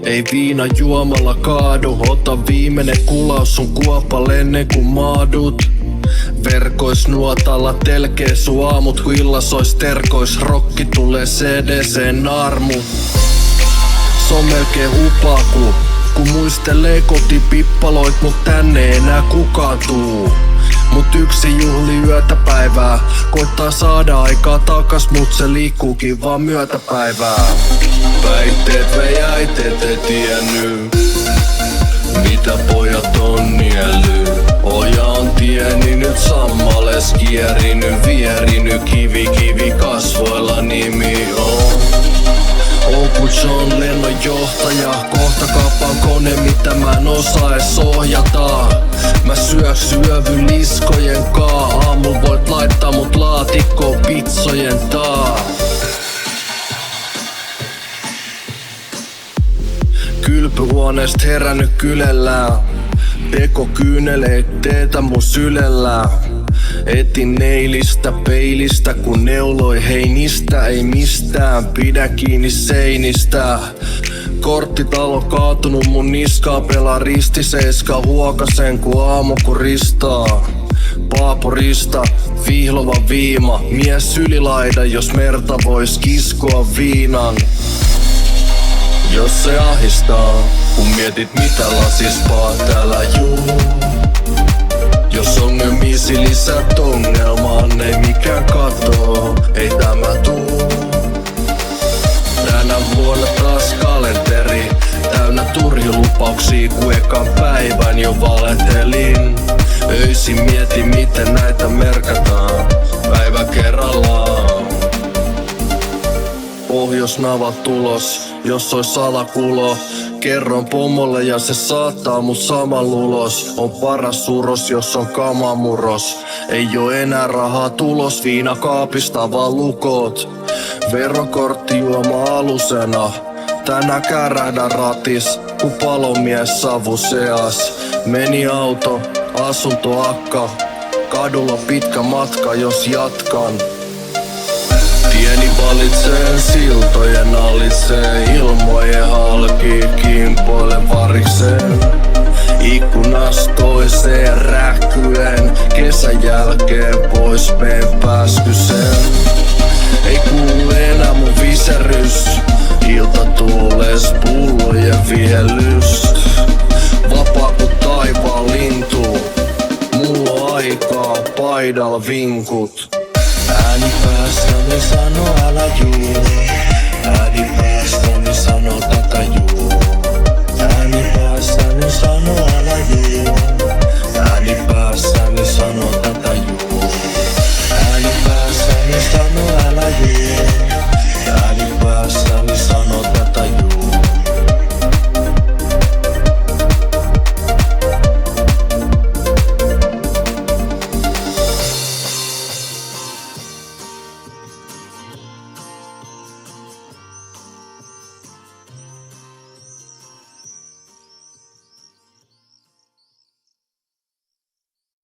Ei viina juomalla kaadu, ota viimeinen kulaus sun kuopalle ennen kuin maadut. Verkois nuotalla telkee su aamut, kun illas ois terkois. Rokki tulee CDC:n naarmu. Se on melkein upaku, kun muistelee kotipippaloit, mut tänne ei enää kukaan tuu. Mut yksi juhli yötä päivää, koittaa saada aikaa takas, mut se liikkuukin vaan myötäpäivää. Päihteet vei äiteet ei tienny, mitä pojat on niely. Oja on tieni nyt sammales kieriny, vieriny, kivi kasvoilla nimi on. Oku John Lennon johtaja, kohta kappaan kone mitä mä en osaa ees ohjata. Mä syövyn liskojen kaa, aamull voit laittaa mut laatikkoon pitsojen taa. Kylpyhuoneest herännyt kylellään, teko kyyneleet teetä mun sylellään. Etin neilistä peilistä, kun neuloi heinistä, ei mistään, pidä kiinni seinistä. Korttitalo kaatunut mun niskaa, pelaa ristiseiska, huokasen ku aamu kun ristaa. Paapurista, vihlova viima, mies ylilaida, jos merta vois kiskoa viinan. Jos se ahistaa, kun mietit mitä lasispaa täällä juu. Jos ongelmisi lisät ongelmaan, ei mikään katoo, ei tämä tuu. Tänä vuonna taas kalenteri, täynnä turhilupauksia, kun ekan päivän jo valetelin. Öisin mietin miten näitä merkataan, päivä kerrallaan. Pohjoisnava tulos, jos ois salakulo. Kerron pomolle ja se saattaa mut saman ulos. On paras uros, jos on kamamurros. Ei oo enää rahaa tulos, viina kaapista vaan lukot. Verokortti juoma alusena, tänään kärähdän ratis, ku palomies savu seas. Meni auto, asunto akka, kadulla pitkä matka jos jatkan. Tieni valitsee siltojen alitsee, ilmojen halki kimpoilen varikseen. Ikkunasta toiseen rähkyen, kesän jälkeen pois meen pääskyseen. Ei kuulu enää mun viserys, ilta tuules pullojen vihellyst. Vapaa ku taivaan lintu, mulla on aikaa paidal vinkut. Ääni päässäni sano älä juu.